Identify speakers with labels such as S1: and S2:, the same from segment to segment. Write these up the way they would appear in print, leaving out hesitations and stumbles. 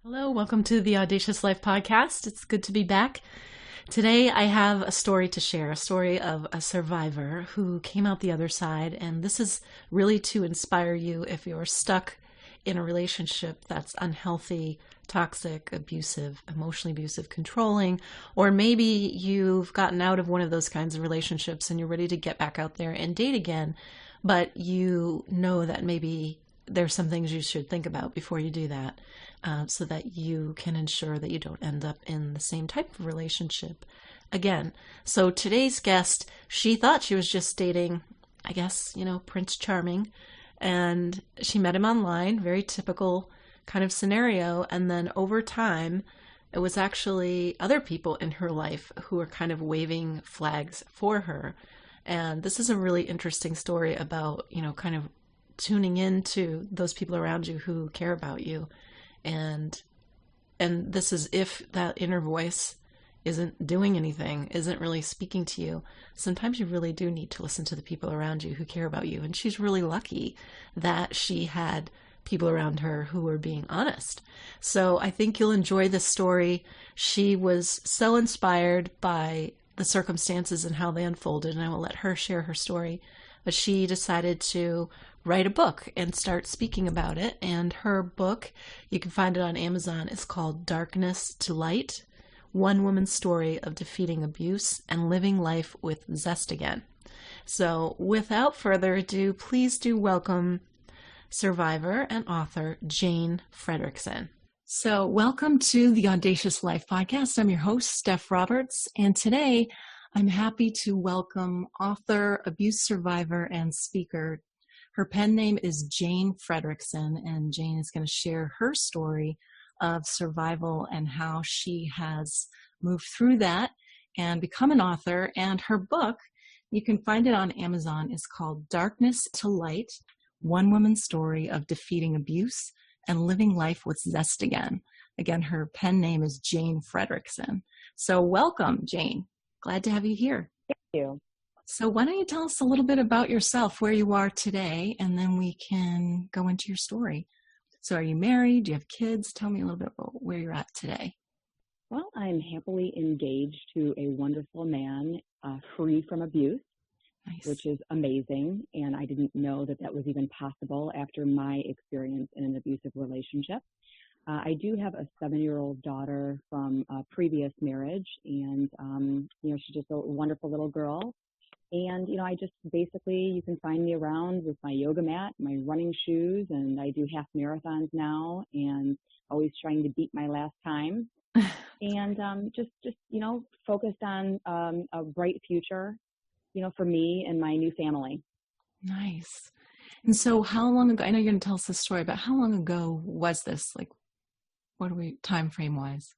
S1: Hello, welcome to the Audacious Life podcast. It's good to be back. Today I have a story to share, a story of a survivor who came out the other side. And this is really to inspire you if you're stuck in a relationship that's unhealthy, toxic, abusive, emotionally abusive, controlling, or maybe you've gotten out of one of those kinds of relationships and you're ready to get back out there and date again, but you know that maybe there's some things you should think about before you do that, so that you can ensure that you don't end up in the same type of relationship again. So today's guest, she thought she was just dating, I guess, Prince Charming, and she met him online, very typical kind of scenario. And then over time, it was actually other people in her life who were kind of waving flags for her. And this is a really interesting story about, kind of tuning into those people around you who care about you. And this is if that inner voice isn't doing anything, isn't really speaking to you. Sometimes you really do need to listen to the people around you who care about you. And she's really lucky that she had people around her who were being honest. So I think you'll enjoy this story. She was so inspired by the circumstances and how they unfolded, and I will let her share her story. But she decided to write a book and start speaking about it. And her book, you can find it on Amazon, is called Darkness to Light: One Woman's Story of Defeating Abuse and Living Life with Zest Again. So without further ado, please do welcome survivor and author Jane Fredrickson. So welcome to the Audacious Life podcast. I'm your host, Steph Roberts, and today I'm happy to welcome author, abuse survivor, and speaker. Her pen name is Jane Fredrickson, and Jane is going to share her story of survival and how she has moved through that and become an author. And her book, you can find it on Amazon, is called Darkness to Light: One Woman's Story of Defeating Abuse and Living Life with Zest Again. Again, her pen name is Jane Fredrickson. So welcome, Jane. Glad to have you here.
S2: Thank you.
S1: So why don't you tell us a little bit about yourself, where you are today, and then we can go into your story. So are you married? Do you have kids? Tell me a little bit about where you're at today.
S2: Well, I'm happily engaged to a wonderful man, free from abuse,
S1: Nice.
S2: which is amazing. And I didn't know that that was even possible after my experience in an abusive relationship. I do have a 7-year-old daughter from a previous marriage, and, she's just a wonderful little girl. And, I just basically, you can find me around with my yoga mat, my running shoes, and I do half marathons now, and always trying to beat my last time. And just focused on a bright future, for me and my new family.
S1: Nice. And so how long ago, I know you're going to tell us this story, but how long ago was this? Like, what are we time frame wise?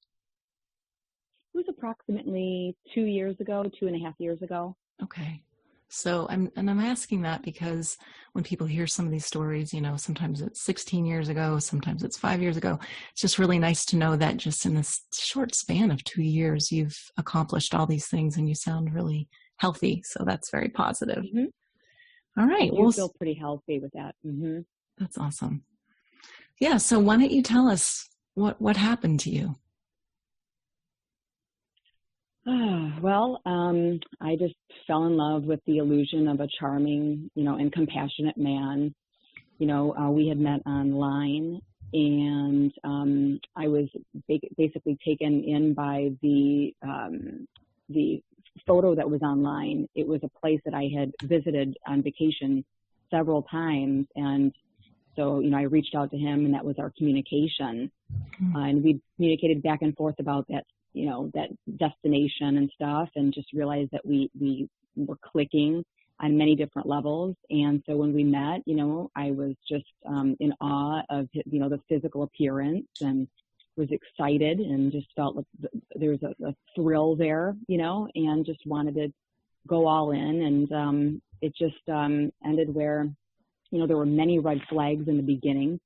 S2: It was approximately 2.5 years ago.
S1: Okay. So I'm asking that because when people hear some of these stories, sometimes it's 16 years ago, sometimes it's 5 years ago. It's just really nice to know that just in this short span of 2 years, you've accomplished all these things and you sound really healthy. So that's very positive.
S2: Mm-hmm.
S1: All right.
S2: I do feel pretty healthy with that. Mm-hmm.
S1: That's awesome. Yeah. So why don't you tell us what happened to you?
S2: Well, I just fell in love with the illusion of a charming, and compassionate man. We had met online, and I was basically taken in by the photo that was online. It was a place that I had visited on vacation several times, and so, I reached out to him, and that was our communication. And we communicated back and forth about that, that destination and stuff, and just realized that we were clicking on many different levels. And so when we met, I was just in awe of, the physical appearance, and was excited and just felt like there was a thrill there, and just wanted to go all in. And it just ended where, there were many red flags in the beginning,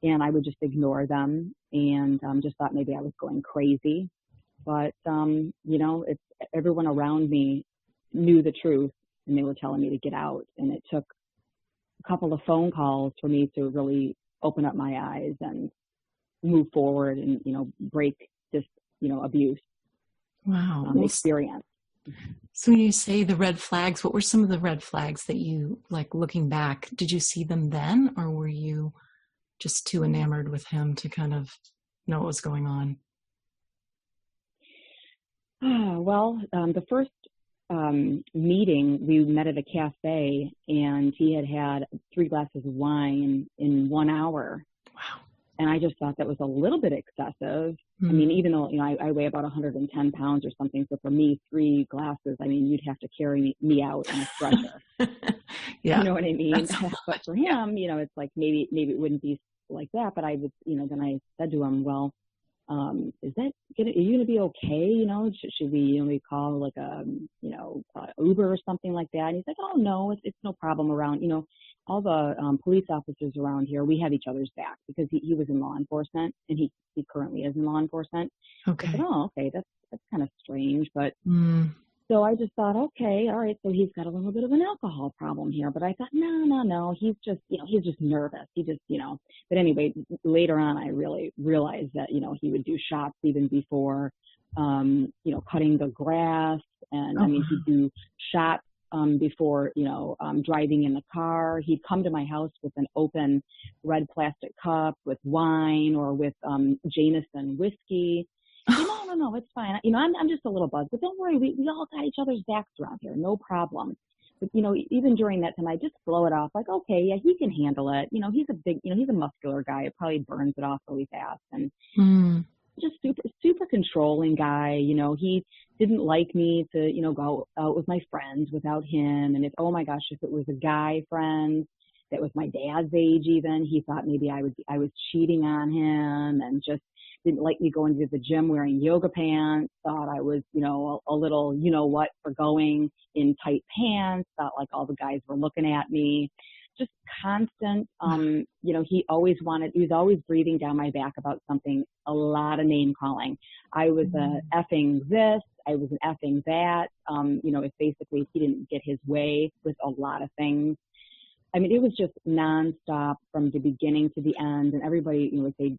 S2: and I would just ignore them and just thought maybe I was going crazy. But, it's everyone around me knew the truth, and they were telling me to get out. And it took a couple of phone calls for me to really open up my eyes and move forward and, break this, abuse
S1: Wow.
S2: experience.
S1: So when you say the red flags, what were some of the red flags that you, like, looking back, did you see them then, or were you just too enamored with him to kind of know what was going on?
S2: Well, the first meeting, we met at a cafe, and he had 3 glasses of wine in 1 hour.
S1: Wow.
S2: And I just thought that was a little bit excessive. I mean, even though, I weigh about 110 pounds or something. So for me, 3 glasses, I mean, you'd have to carry me out on a stretcher.
S1: Yeah.
S2: You know what I mean? But for him, it's like maybe it wouldn't be like that. But I was, then I said to him, well, are you going to be okay? Should we, we call like Uber or something like that? And he's like, oh no, it's no problem around, all the police officers around here, we have each other's back, because he was in law enforcement, and he currently is in law enforcement.
S1: Okay.
S2: I said, oh, okay, that's kind of strange. But so I just thought, okay, all right, so he's got a little bit of an alcohol problem here. But I thought, no, he's just, he's just nervous. He just, but anyway, later on, I really realized that, he would do shots even before, cutting the grass. And I mean, he'd do shots before, driving in the car. He'd come to my house with an open red plastic cup with wine or with Jameson whiskey. No, it's fine. I'm just a little buzzed, but don't worry. We all got each other's backs around here. No problem. But, even during that time, I just blow it off like, okay, yeah, he can handle it. He's a big, he's a muscular guy. It probably burns it off really fast. And just super controlling guy. He didn't like me to, go out with my friends without him. And oh my gosh, if it was a guy friend that was my dad's age even, he thought maybe I was cheating on him, and just didn't like me going to the gym wearing yoga pants, thought I was, a little, what, for going in tight pants, thought like all the guys were looking at me. Just constant, he was always breathing down my back about something, a lot of name calling. I was effing this, I was an effing that, it's basically, he didn't get his way with a lot of things. I mean, it was just nonstop from the beginning to the end, and everybody, would say,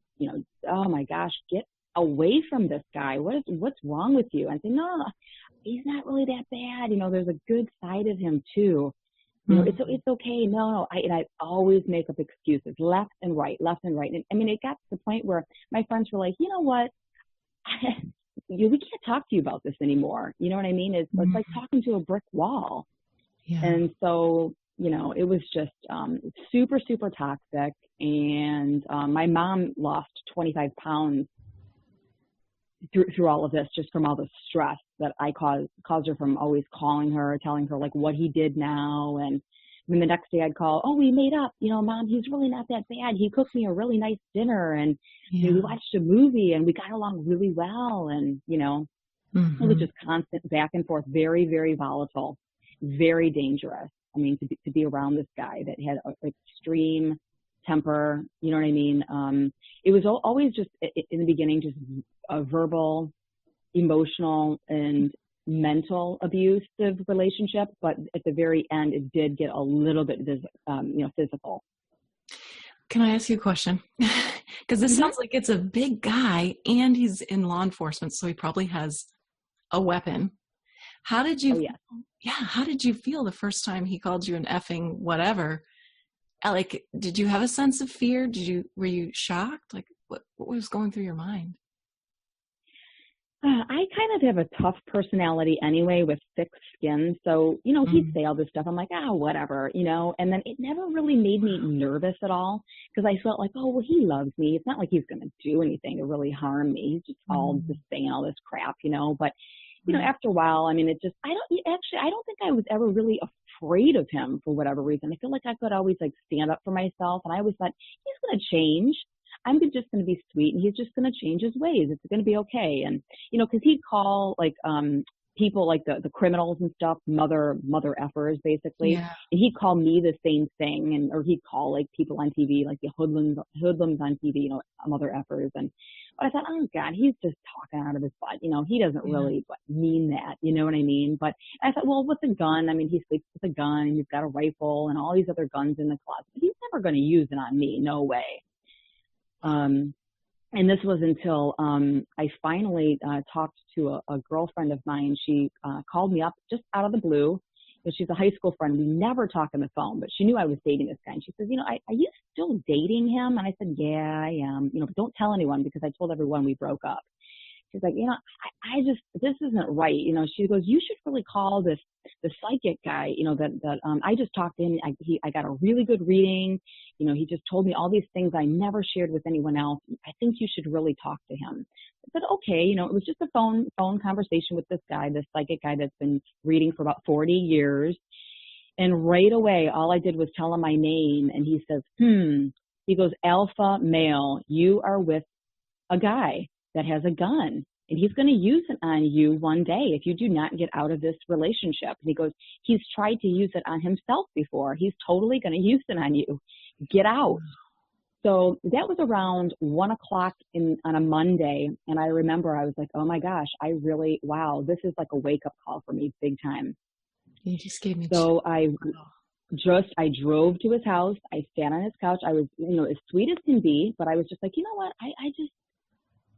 S2: oh my gosh, get away from this guy. What's wrong with you? And I say, no, he's not really that bad. There's a good side of him too. It's okay. No. I always make up excuses, left and right. And I mean, it got to the point where my friends were like, you know what? We can't talk to you about this anymore. You know what I mean? It's like talking to a brick wall. Yeah. And so, it was just super, super toxic. And my mom lost 25 pounds through all of this, just from all the stress that I caused her from always calling her, telling her like what he did now. And then the next day I'd call, oh, we made up, Mom, he's really not that bad. He cooked me a really nice dinner, and we watched a movie, and we got along really well. And, it was just constant back and forth, very, very volatile, very dangerous. I mean, to be around this guy that had an extreme temper, you know what I mean? It was always just in the beginning, just a verbal, emotional, and mental abusive relationship. But at the very end, it did get a little bit, physical.
S1: Can I ask you a question? Because this sounds like it's a big guy, and he's in law enforcement, so he probably has a weapon. How did you? How did you feel the first time he called you an effing whatever? Like, did you have a sense of fear? Were you shocked? Like, what was going through your mind?
S2: I kind of have a tough personality anyway, with thick skin. So, he'd say all this stuff. I'm like, whatever, and then it never really made me nervous at all, because I felt like, oh, well, he loves me. It's not like he's going to do anything to really harm me. He's just all just saying all this crap, but after a while, I mean, I don't think I was ever really afraid of him for whatever reason. I feel like I could always like stand up for myself, and I always thought, he's going to change. I'm just going to be sweet, and he's just going to change his ways. It's going to be okay. And, because he'd call like, people like the criminals and stuff, mother effers basically. Yeah. And he'd call me the same thing, or he'd call like people on TV, like the hoodlums on TV, mother effers. But I thought, oh God, he's just talking out of his butt. He doesn't really mean that. You know what I mean? But I thought, well, with a gun, I mean, he sleeps with a gun, and he's got a rifle and all these other guns in the closet. But he's never going to use it on me. No way. And this was until I finally talked to a girlfriend of mine. She called me up just out of the blue. She's a high school friend. We never talk on the phone, but she knew I was dating this guy. And she says, are you still dating him? And I said, yeah, I am. But don't tell anyone, because I told everyone we broke up. She's like, I just, this isn't right. She goes, you should really call the psychic guy, that I just talked to him. I got a really good reading. He just told me all these things I never shared with anyone else. I think you should really talk to him. I said, okay. It was just a phone conversation with this guy, this psychic guy that's been reading for about 40 years. And right away, all I did was tell him my name. And he says, he goes, alpha male, you are with a guy that has a gun, and he's going to use it on you one day if you do not get out of this relationship. And he goes, he's tried to use it on himself before. He's totally going to use it on you. Get out. So that was around 1:00 on a Monday. And I remember I was like, oh my gosh, wow, this is like a wake up call for me, big time.
S1: You just gave me.
S2: So I drove to his house. I sat on his couch. I was, as sweet as can be, but I was just like, you know what? I just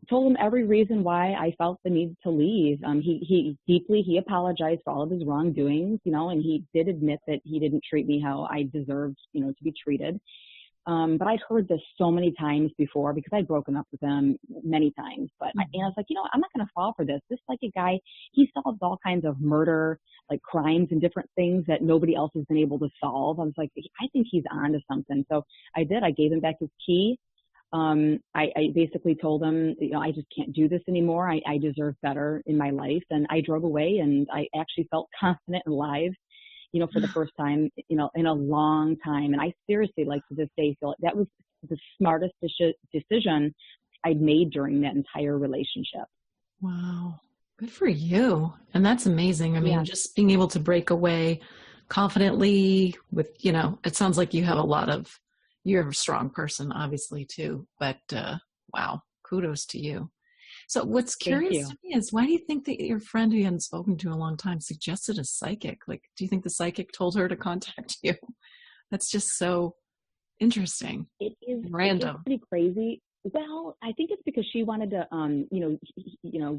S2: told him every reason why I felt the need to leave. He apologized for all of his wrongdoings, and he did admit that he didn't treat me how I deserved, to be treated. But I'd heard this so many times before, because I'd broken up with him many times. But I was like, I'm not going to fall for this. This psychic guy, he solves all kinds of murder, like crimes and different things that nobody else has been able to solve. I was like, I think he's on to something. So I did. I gave him back his key. I basically told him, I just can't do this anymore. I deserve better in my life. And I drove away, and I actually felt confident and alive, for the first time, in a long time. And I seriously, like, to this day, feel like that was the smartest decision I'd made during that entire relationship.
S1: Wow. Good for you. And that's amazing. I mean, just being able to break away confidently with, it sounds like you're a strong person, obviously, too. But wow, kudos to you. So what's curious to me is, why do you think that your friend who you hadn't spoken to in a long time suggested a psychic? Like, do you think the psychic told her to contact you? That's just so interesting.
S2: It is
S1: random.
S2: It's pretty crazy. Well, I think it's because she wanted to,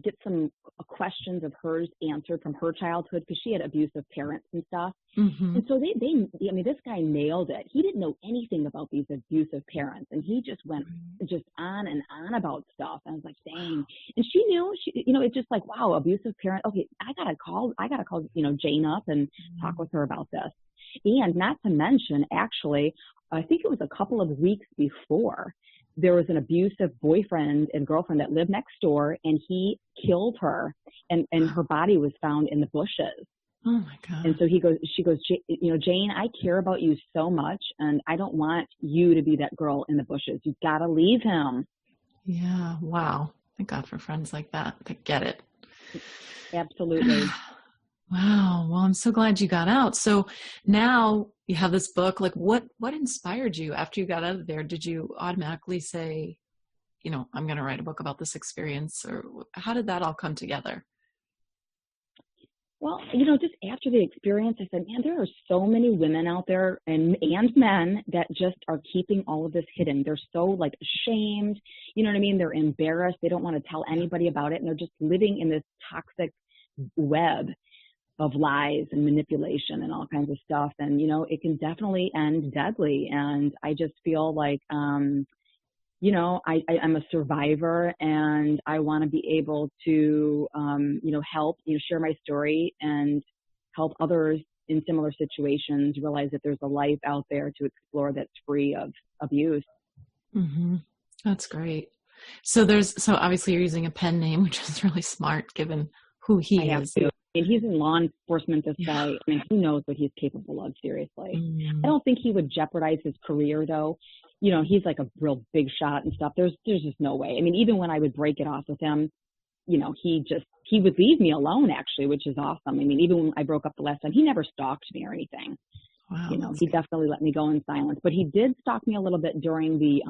S2: get some questions of hers answered from her childhood, because she had abusive parents and stuff. Mm-hmm. And so this guy nailed it. He didn't know anything about these abusive parents, and he just went just on and on about stuff. And I was like, dang. And she knew, it's just like, wow, abusive parent. Okay, I gotta call, Jane up and talk with her about this. And not to mention, actually, I think it was a couple of weeks before, there was an abusive boyfriend and girlfriend that lived next door, and he killed her, and her body was found in the bushes.
S1: Oh my God.
S2: And so she goes, Jane, I care about you so much, and I don't want you to be that girl in the bushes. You got to leave him.
S1: Yeah. Wow. Thank God for friends like that get it.
S2: Absolutely.
S1: Wow. Well, I'm so glad you got out. So now you have this book. Like, what inspired you after you got out of there? Did you automatically say, I'm going to write a book about this experience, or how did that all come together?
S2: Well, just after the experience, I said, man, there are so many women out there and men that just are keeping all of this hidden. They're so, like, ashamed. You know what I mean? They're embarrassed. They don't want to tell anybody about it. And they're just living in this toxic web of lies and manipulation and all kinds of stuff. And, it can definitely end deadly. And I just feel like, I'm a survivor, and I want to be able to, help, share my story and help others in similar situations realize that there's a life out there to explore that's free of abuse.
S1: Mm-hmm. That's great. So obviously you're using a pen name, which is really smart given who he is.
S2: And he's in law enforcement, this guy. I mean, who knows what he's capable of, seriously. I don't think he would jeopardize his career, though. He's like a real big shot and stuff. There's just no way. I mean, even when I would break it off with him, he would leave me alone, actually, which is awesome. I mean, even when I broke up the last time, he never stalked me or anything. Wow, he definitely let me go in silence. But he did stalk me a little bit during the,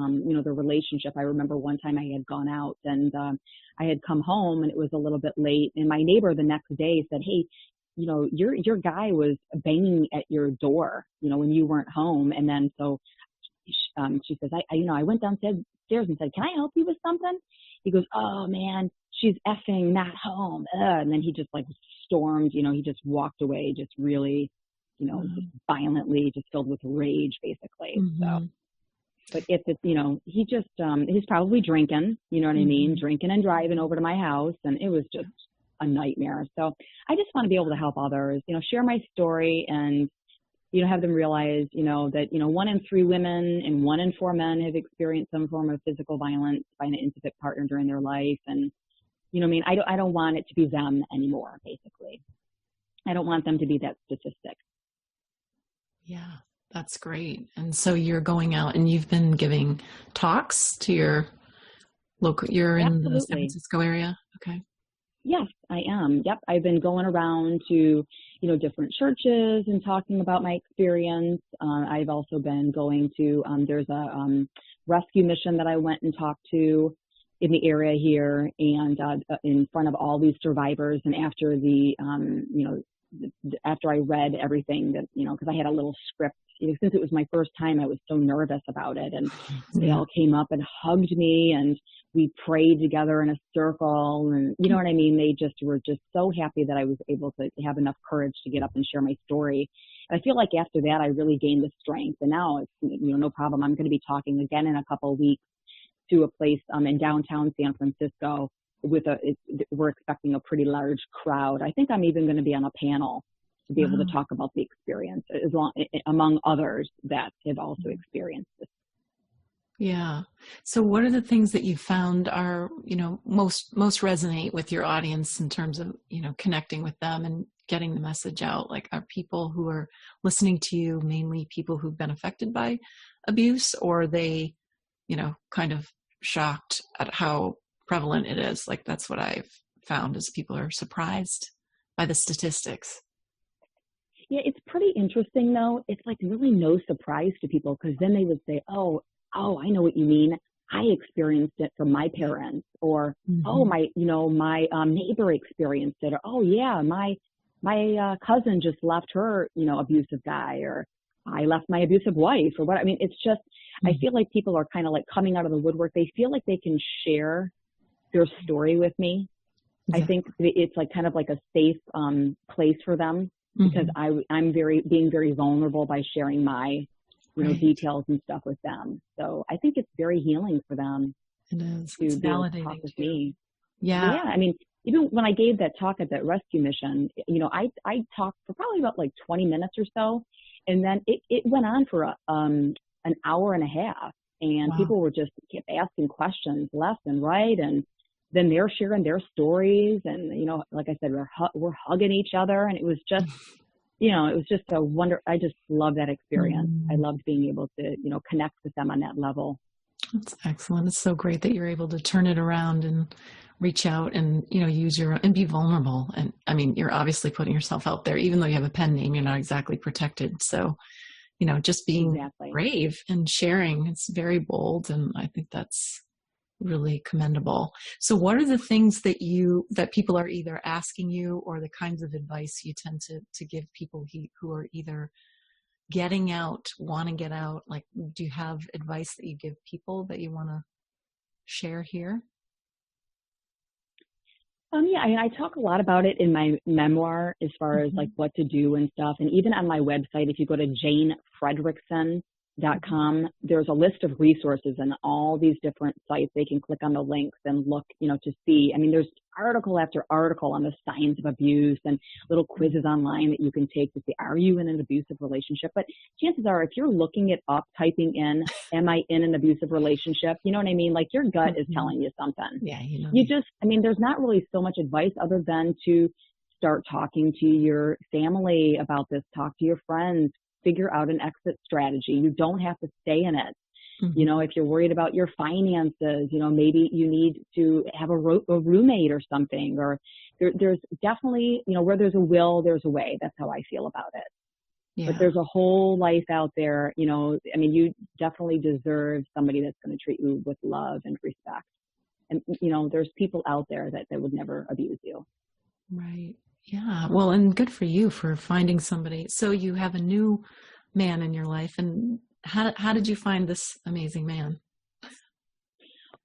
S2: the relationship. I remember one time I had gone out, and I had come home, and it was a little bit late. And my neighbor the next day said, hey, your guy was banging at your door, when you weren't home. And then so she says, I went downstairs upstairs and said, "Can I help you with something?" He goes, "Oh man, she's effing not home." And then he just like stormed, he just walked away, just really, just violently, just filled with rage, basically. So, but if it's, he just, he's probably drinking, you know what I mean? Drinking and driving over to my house. And it was just a nightmare. So I just want to be able to help others, share my story and, have them realize, that, 1 in 3 women and 1 in 4 men have experienced some form of physical violence by an intimate partner during their life. And, I don't want it to be them anymore, basically. I don't want them to be that statistic.
S1: Yeah, that's great. And so you're going out and you've been giving talks to your local, you're in the San Francisco area? Okay.
S2: Yes, I am. Yep. I've been going around to, different churches and talking about my experience. I've also been going to, there's a rescue mission that I went and talked to in the area here and in front of all these survivors. And after after I read everything that, because I had a little script, since it was my first time, I was so nervous about it. And they all came up and hugged me and we prayed together in a circle. And you know what I mean? They just were just so happy that I was able to have enough courage to get up and share my story. And I feel like after that, I really gained the strength. And now it's, no problem. I'm going to be talking again in a couple of weeks to a place in downtown San Francisco we're expecting a pretty large crowd. I think I'm even going to be on a panel to be able to talk about the experience among others that have also experienced this.
S1: Yeah. So what are the things that you found are, most resonate with your audience in terms of, connecting with them and getting the message out? Like, are people who are listening to you mainly people who've been affected by abuse, or are they, kind of shocked at how prevalent it is? Like, that's what I've found is people are surprised by the statistics.
S2: Yeah, it's pretty interesting though. It's like really no surprise to people because then they would say, oh, I know what you mean. I experienced it from my parents, or my neighbor experienced it, or oh yeah, my cousin just left her abusive guy, or I left my abusive wife, or what. I mean, it's just I feel like people are kind of like coming out of the woodwork. They feel like they can share their story with me. Yeah. I think it's like kind of like a safe place for them because I'm being very vulnerable by sharing my details and stuff with them. So I think it's very healing for them.
S1: It is.
S2: To
S1: it's
S2: be able to
S1: validating
S2: talk with me.
S1: Yeah.
S2: Yeah. I mean, even when I gave that talk at that rescue mission, I talked for probably about like 20 minutes or so. And then it went on for an hour and a half. And people were just kept asking questions left and right. And then they're sharing their stories. And, like I said, we're hugging each other. And it was just, it was just a wonder. I just love that experience. I loved being able to, connect with them on that level.
S1: That's excellent. It's so great that you're able to turn it around and reach out and, use and be vulnerable. And I mean, you're obviously putting yourself out there, even though you have a pen name, you're not exactly protected. So, just being brave and sharing, it's very bold. And I think that's really commendable. So what are the things that people are either asking you, or the kinds of advice you tend to give people who are either getting out, want to get out? Like, do you have advice that you give people that you want to share here?
S2: Yeah, I mean, I talk a lot about it in my memoir as far as like what to do and stuff. And even on my website, if you go to janefredrickson.com, there's a list of resources and all these different sites. They can click on the links and look, to see. I mean, there's article after article on the science of abuse and little quizzes online that you can take to see, are you in an abusive relationship? But chances are, if you're looking it up, typing in, am I in an abusive relationship? You know what I mean? Like, your gut is telling you something.
S1: Yeah.
S2: There's not really so much advice other than to start talking to your family about this, talk to your friends, figure out an exit strategy. You don't have to stay in it. If you're worried about your finances, maybe you need to have a roommate or something, or there's definitely, where there's a will, there's a way. That's how I feel about it. Yeah. But there's a whole life out there, you definitely deserve somebody that's going to treat you with love and respect. And, there's people out there that would never abuse you.
S1: Right. Yeah. Well, and good for you for finding somebody. So you have a new man in your life, and how did you find this amazing man?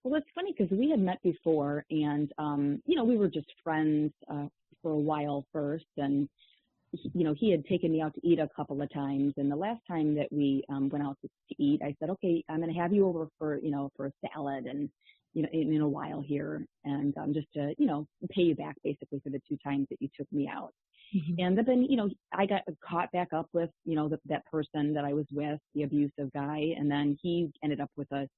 S2: Well, it's funny because we had met before, and you know, we were just friends for a while first, and you know, he had taken me out to eat a couple of times, and the last time that we went out to eat, I said, okay, I'm going to have you over for, you know, for a salad, and you know, in a while here, and just to, you know, pay you back basically for the 2 times that you took me out.
S1: Mm-hmm.
S2: And then, you know, I got caught back up with, you know, that person that I was with, the abusive guy, and then he ended up with a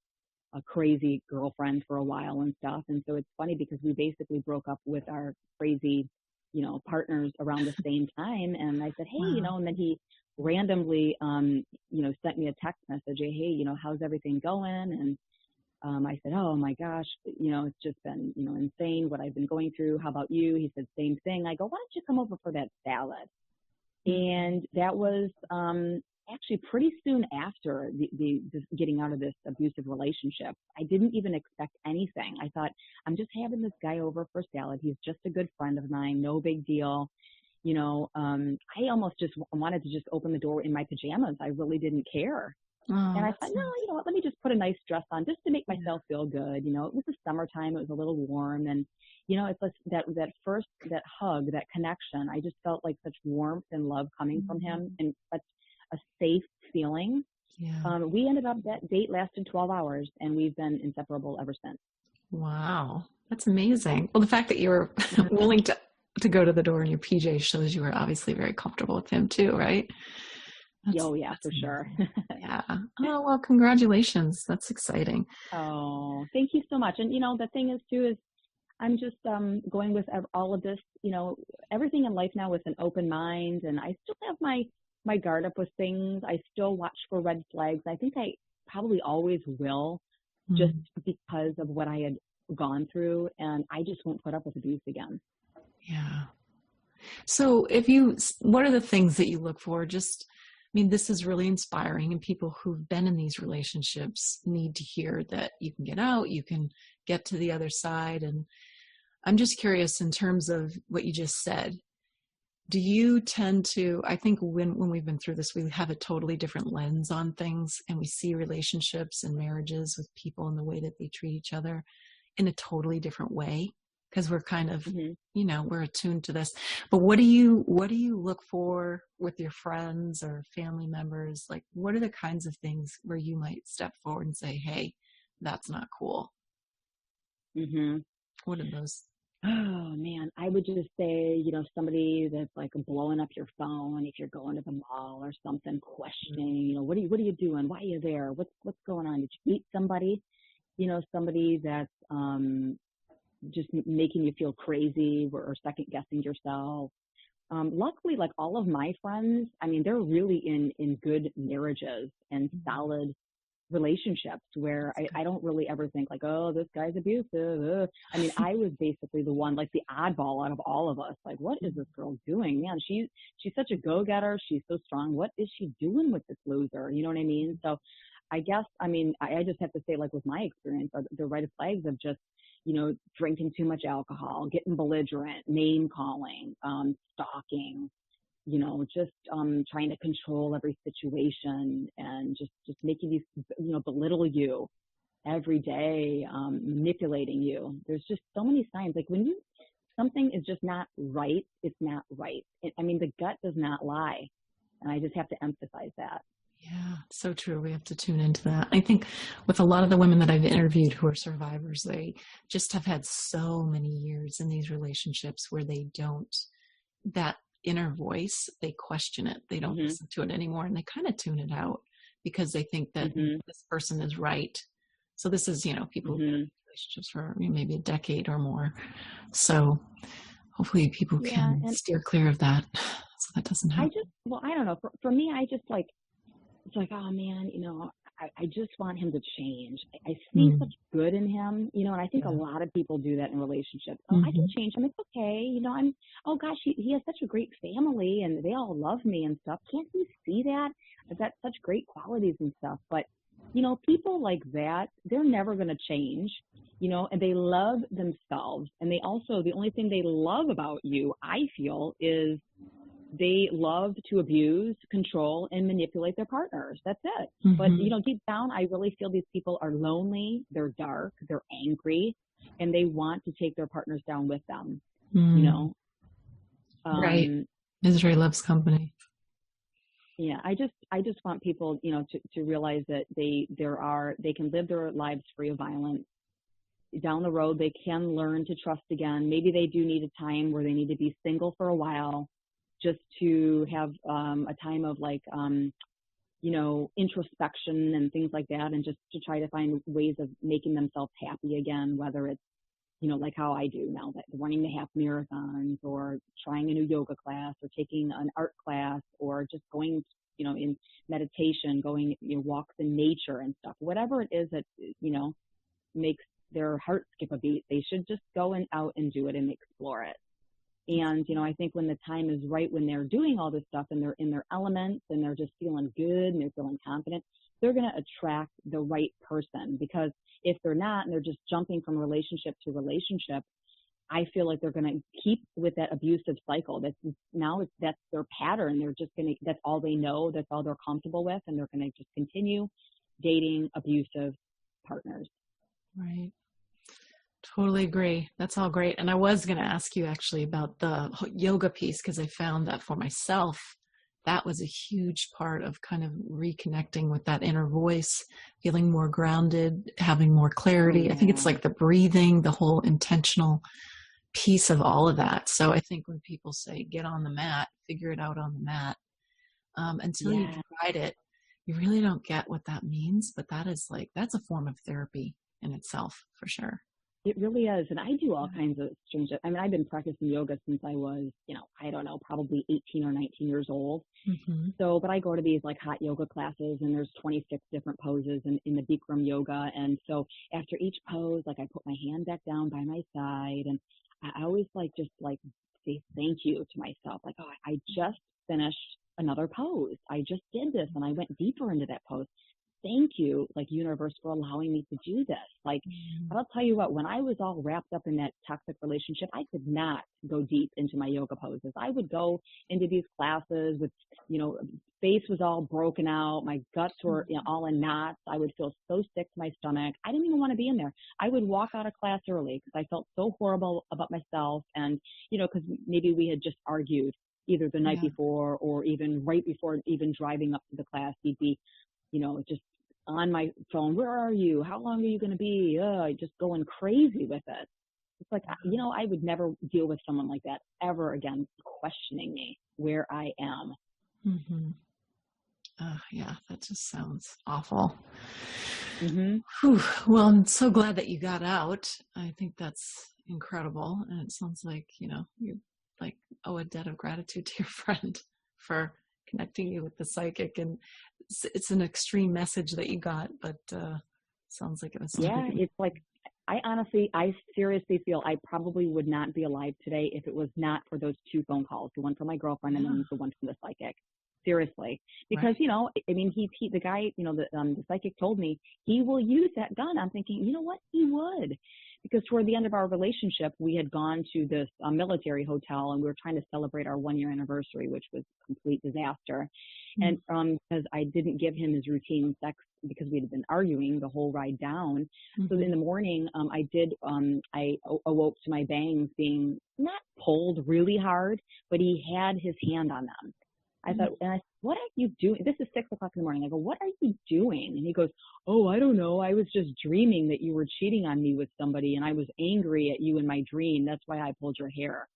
S2: crazy girlfriend for a while and stuff. And so it's funny because we basically broke up with our crazy, you know, partners around the same time. And I said, hey,
S1: Wow.
S2: you know, and then he randomly, you know, sent me a text message, hey, you know, how's everything going? And I said, oh my gosh, you know, it's just been, you know, insane what I've been going through. How about you? He said, same thing. I go, why don't you come over for that salad? And that was actually pretty soon after the getting out of this abusive relationship. I didn't even expect anything. I thought, I'm just having this guy over for salad. He's just a good friend of mine. No big deal. You know, I almost just wanted to just open the door in my pajamas. I really didn't care.
S1: Oh,
S2: And I thought, no, you know what, let me just put a nice dress on just to make myself feel good. You know, it was the summertime. It was a little warm. And, you know, it's like that hug, that connection. I just felt like such warmth and love coming from him, and such a safe feeling.
S1: Yeah.
S2: We ended up, that date lasted 12 hours, and we've been inseparable ever since.
S1: Wow. That's amazing. Well, the fact that you were willing to go to the door in your PJs shows you were obviously very comfortable with him too, right?
S2: Oh, yeah, for sure.
S1: Yeah. Oh, well, congratulations. That's exciting.
S2: Oh, thank you so much. And, you know, the thing is, too, is I'm just going with all of this, you know, everything in life now with an open mind. And I still have my guard up with things. I still watch for red flags. I think I probably always will, just because of what I had gone through. And I just won't put up with abuse again.
S1: Yeah. So what are the things that you look for? I mean, this is really inspiring, and people who've been in these relationships need to hear that you can get out, you can get to the other side. And I'm just curious, in terms of what you just said, do you tend to, I think when we've been through this, we have a totally different lens on things, and we see relationships and marriages with people and the way that they treat each other in a totally different way, because we're kind of, you know, we're attuned to this. But what do you look for with your friends or family members? Like, what are the kinds of things where you might step forward and say, hey, that's not cool? What are those?
S2: Oh man, I would just say, you know, somebody that's like blowing up your phone if you're going to the mall or something, questioning, you know, what are you doing? Why are you there? What's going on? Did you meet somebody? You know, somebody that's just making you feel crazy or second guessing yourself. Luckily, like all of my friends, I mean, they're really in good marriages and solid relationships where I don't really ever think like, oh, this guy's abusive. I mean, I was basically the one, like the oddball out of all of us. Like, what is this girl doing? Man, she's such a go-getter. She's so strong. What is she doing with this loser? You know what I mean? So I guess, I mean, I just have to say, like with my experience, the red flags of just, you know, drinking too much alcohol, getting belligerent, name calling, stalking, you know, just trying to control every situation, and just making you, you know, belittle you every day, manipulating you. There's just so many signs. Like when something is just not right, it's not right. I mean, the gut does not lie. And I just have to emphasize that.
S1: Yeah, so true. We have to tune into that. I think with a lot of the women that I've interviewed who are survivors, they just have had so many years in these relationships where they don't, that inner voice, they question it. They don't listen to it anymore, and they kind of tune it out because they think that this person is right. So this is, you know, people who've been in relationships for maybe a decade or more. So hopefully people can steer clear of that so that doesn't happen.
S2: I don't know. For me, I just like, it's like, oh man, you know, I just want him to change. I see such good in him, you know, and I think a lot of people do that in relationships. Oh, I can change him. It's okay. You know, oh gosh, he has such a great family and they all love me and stuff. Can't you see that? I've got such great qualities and stuff. But, you know, people like that, they're never going to change, you know, and they love themselves. And they also, the only thing they love about you, I feel, is they love to abuse, control, and manipulate their partners. That's it.
S1: Mm-hmm.
S2: But, you know, deep down, I really feel these people are lonely, they're dark, they're angry, and they want to take their partners down with them, you know?
S1: Right. Misery loves company.
S2: Yeah, I just want people, you know, to realize that they can live their lives free of violence. Down the road, they can learn to trust again. Maybe they do need a time where they need to be single for a while, just to have a time of like, you know, introspection and things like that, and just to try to find ways of making themselves happy again, whether it's, you know, like how I do now, that running the half marathons, or trying a new yoga class, or taking an art class, or just going, you know, in meditation, going, you know, walks in nature and stuff. Whatever it is that, you know, makes their heart skip a beat, they should just go out and do it and explore it. And, you know, I think when the time is right, when they're doing all this stuff and they're in their elements and they're just feeling good and they're feeling confident, they're going to attract the right person. Because if they're not, and they're just jumping from relationship to relationship, I feel like they're going to keep with that abusive cycle. That's their pattern. They're just going to, that's all they know. That's all they're comfortable with. And they're going to just continue dating abusive partners.
S1: Right. Totally agree. That's all great. And I was going to ask you actually about the yoga piece, because I found that for myself, that was a huge part of kind of reconnecting with that inner voice, feeling more grounded, having more clarity.
S2: Yeah.
S1: I think it's like the breathing, the whole intentional piece of all of that. So I think when people say, get on the mat, figure it out on the mat, until you've tried it, you really don't get what that means. But that is like, that's a form of therapy in itself, for sure.
S2: It really is. And I do all kinds of strange, I mean, I've been practicing yoga since I was, you know, I don't know, probably 18 or 19 years old.
S1: Mm-hmm.
S2: So, but I go to these like hot yoga classes, and there's 26 different poses in the Bikram yoga. And so after each pose, like I put my hand back down by my side, and I always just say thank you to myself. Like, oh, I just finished another pose. I just did this, and I went deeper into that pose. Thank you, like, universe, for allowing me to do this. Like, but I'll tell you what, when I was all wrapped up in that toxic relationship, I could not go deep into my yoga poses. I would go into these classes with, you know, face was all broken out. My guts were, you know, all in knots. I would feel so sick to my stomach. I didn't even want to be in there. I would walk out of class early because I felt so horrible about myself. And, you know, because maybe we had just argued either the night before, or even right before even driving up to the class, he'd be, you know, just on my phone, where are you? How long are you going to be? Just going crazy with it. It's like, you know, I would never deal with someone like that ever again, questioning me where I am.
S1: Mm-hmm. Yeah, that just sounds awful.
S2: Mm-hmm.
S1: Whew. Well, I'm so glad that you got out. I think that's incredible. And it sounds like, you know, you like owe a debt of gratitude to your friend for connecting you with the psychic. And it's an extreme message that you got, but sounds like it was.
S2: Yeah, it's like, I seriously feel I probably would not be alive today if it was not for those two phone calls, the one from my girlfriend and then the one from the psychic. Seriously. Because, you know, I mean, the guy, you know, the psychic told me he will use that gun. I'm thinking, you know what? He would. Because toward the end of our relationship, we had gone to this military hotel, and we were trying to celebrate our 1-year anniversary, which was a complete disaster. Mm-hmm. And because I didn't give him his routine sex because we had been arguing the whole ride down. Mm-hmm. So in the morning, I awoke to my bangs being not pulled really hard, but he had his hand on them. I thought, and I said, what are you doing? This is 6 o'clock in the morning. I go, what are you doing? And he goes, oh, I don't know. I was just dreaming that you were cheating on me with somebody, and I was angry at you in my dream. That's why I pulled your hair.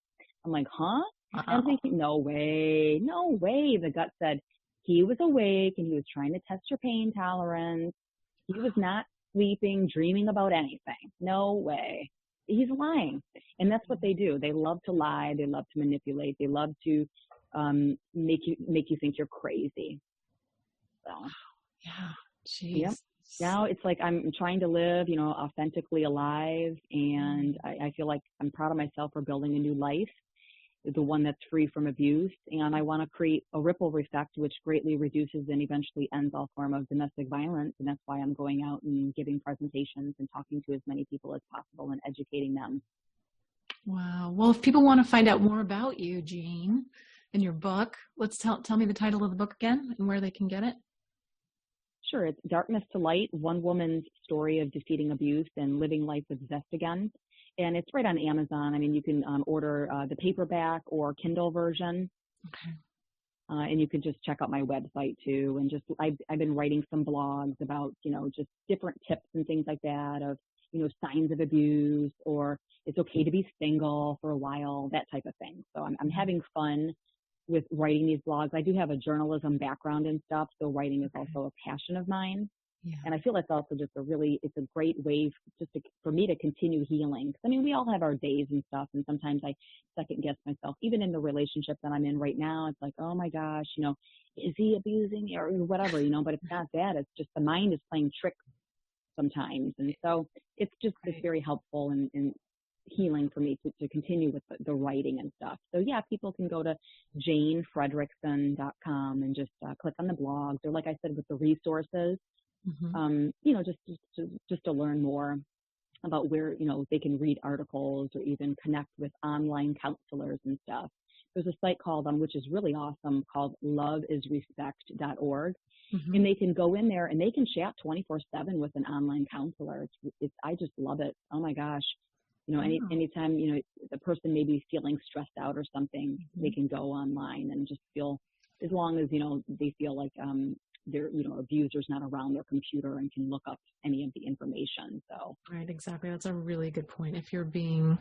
S2: I'm like, huh? Uh-oh. I'm thinking, no way. The gut said he was awake and he was trying to test your pain tolerance. He was not sleeping, dreaming about anything. No way. He's lying. And that's what they do. They love to lie. They love to manipulate. They love to make you think you're crazy. So
S1: yeah, jeez.
S2: Yep. Now it's like I'm trying to live, you know, authentically alive, and I feel like I'm proud of myself for building a new life, the one that's free from abuse, and I want to create a ripple effect which greatly reduces and eventually ends all form of domestic violence. And that's why I'm going out and giving presentations and talking to as many people as possible and educating them.
S1: Wow. Well, if people want to find out more about you, Jean, And your book, let's tell me the title of the book again and where they can get it.
S2: Sure. It's Darkness to Light, One Woman's Story of Defeating Abuse and Living Life with Zest Again. And it's right on Amazon. I mean, you can order the paperback or Kindle version.
S1: Okay.
S2: And you can just check out my website too. And just, I've been writing some blogs about, just different tips and things like that of, signs of abuse, or it's okay to be single for a while, that type of thing. So I'm having fun with writing these blogs. I do have a journalism background and stuff, so writing is also a passion of mine. Yeah. And I feel it's also just it's a great way for me to continue healing. I mean, we all have our days and stuff, and sometimes I second guess myself. Even in the relationship that I'm in right now, it's like, oh my gosh, is he abusing me or whatever, but it's not that. It's just the mind is playing tricks sometimes. And so it's very helpful and healing for me to continue with the writing and stuff. So yeah, people can go to janefredrickson.com and just click on the blogs, or like I said, with the resources, just to learn more about where, they can read articles or even connect with online counselors and stuff. There's a site called, which is really awesome, called loveisrespect.org. And they can go in there and they can chat 24/7 with an online counselor. I just love it. Oh my gosh. Anytime, the person may be feeling stressed out or something, they can go online and just feel, as long as, they feel like their, abuser's not around their computer and can look up any of the information. So.
S1: Right, exactly. That's a really good point. If you're being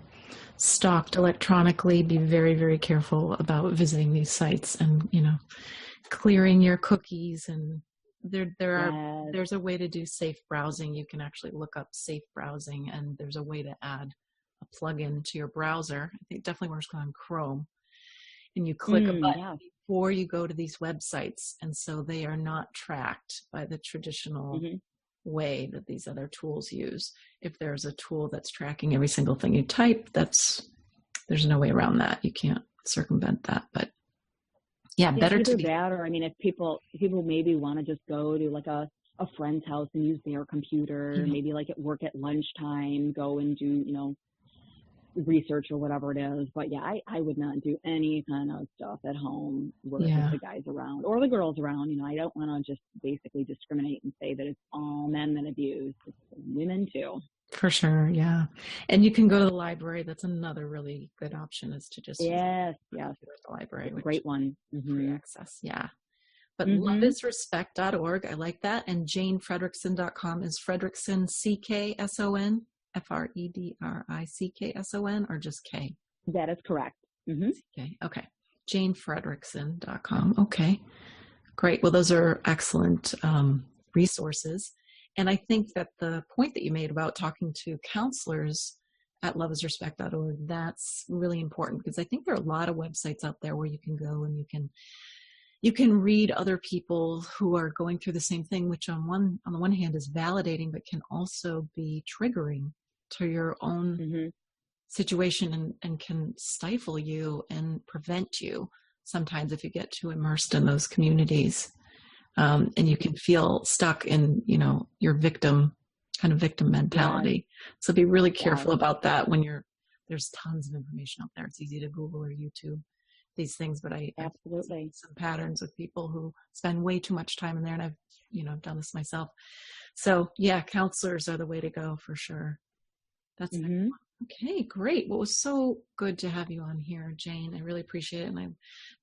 S1: stalked electronically, be very, very careful about visiting these sites and, clearing your cookies. And there's a way to do safe browsing. You can actually look up safe browsing, and there's a way to add a plugin to your browser. I think it definitely works on Chrome. And you click a button before you go to these websites. And so they are not tracked by the traditional way that these other tools use. If there's a tool that's tracking every single thing you type, there's no way around that. You can't circumvent that. But better to be
S2: that, or if people maybe want to just go to like a friend's house and use their computer, maybe like at work at lunchtime, go and do, research or whatever it is. But yeah, I would not do any kind of stuff at home with the guys around or the girls around. I don't want to just basically discriminate and say that it's all men that abuse. It's women too.
S1: For sure, yeah. And you can go to the library. That's another really good option, is to just
S2: yes,
S1: the library.
S2: It's a great one.
S1: Free access, yeah. But loveisrespect.org, I like that. And janefredrickson.com. Is Fredrickson CKSON? Fredrickson, or just K?
S2: That is correct.
S1: Okay. janefredrickson.com. Okay. Great. Well, those are excellent resources. And I think that the point that you made about talking to counselors at loveisrespect.org, that's really important, because I think there are a lot of websites out there where you can go and you can read other people who are going through the same thing, which on the one hand is validating, but can also be triggering to your own situation and can stifle you and prevent you sometimes if you get too immersed in those communities. And you can feel stuck in, your victim mentality. So be really careful about that when there's tons of information out there. It's easy to Google or YouTube these things, but I've seen some patterns with people who spend way too much time in there, and I've done this myself. So yeah, counselors are the way to go for sure. That's okay, great. Well, it was so good to have you on here, Jane. I really appreciate it, and I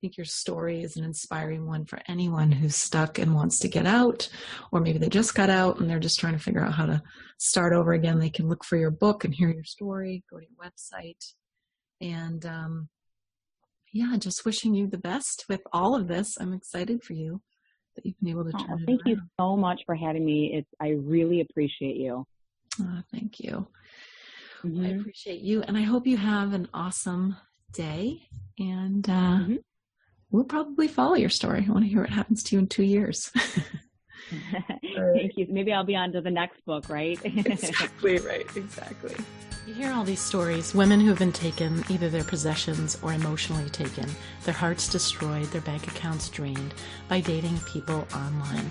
S1: think your story is an inspiring one for anyone who's stuck and wants to get out, or maybe they just got out and they're just trying to figure out how to start over again. They can look for your book and hear your story, go to your website, and just wishing you the best with all of this. I'm excited for you that you've been able to turn it
S2: Thank
S1: around.
S2: you so much for having me. I really appreciate you.
S1: Thank you. I appreciate you, and I hope you have an awesome day, and we'll probably follow your story. I want to hear what happens to you in 2 years.
S2: Thank you. Maybe I'll be on to the next book, right?
S1: Exactly, right. Exactly. You hear all these stories, women who have been taken, either their possessions or emotionally taken, their hearts destroyed, their bank accounts drained by dating people online.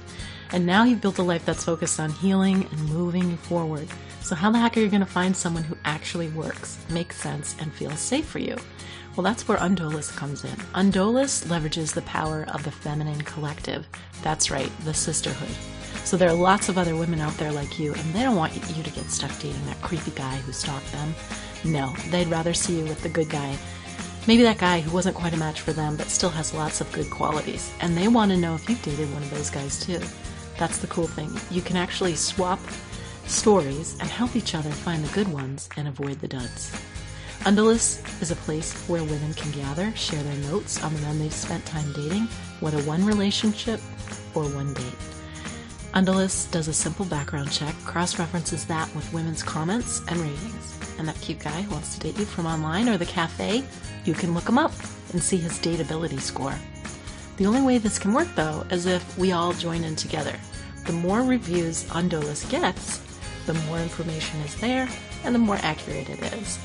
S1: And now you've built a life that's focused on healing and moving forward. So how the heck are you going to find someone who actually works, makes sense, and feels safe for you? Well, that's where Undolus comes in. Undolus leverages the power of the feminine collective. That's right, the sisterhood. So there are lots of other women out there like you, and they don't want you to get stuck dating that creepy guy who stalked them. No, they'd rather see you with the good guy. Maybe that guy who wasn't quite a match for them, but still has lots of good qualities. And they want to know if you've dated one of those guys too. That's the cool thing. You can actually swap stories and help each other find the good ones and avoid the duds. Undolus is a place where women can gather, share their notes on the men they've spent time dating, whether one relationship or one date. Undolus does a simple background check, cross-references that with women's comments and ratings. And that cute guy who wants to date you from online or the cafe, you can look him up and see his dateability score. The only way this can work, though, is if we all join in together. The more reviews Undolus gets, the more information is there and the more accurate it is.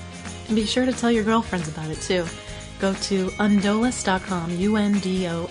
S1: And be sure to tell your girlfriends about it too. Go to undolus.com, UNDOLUS.com.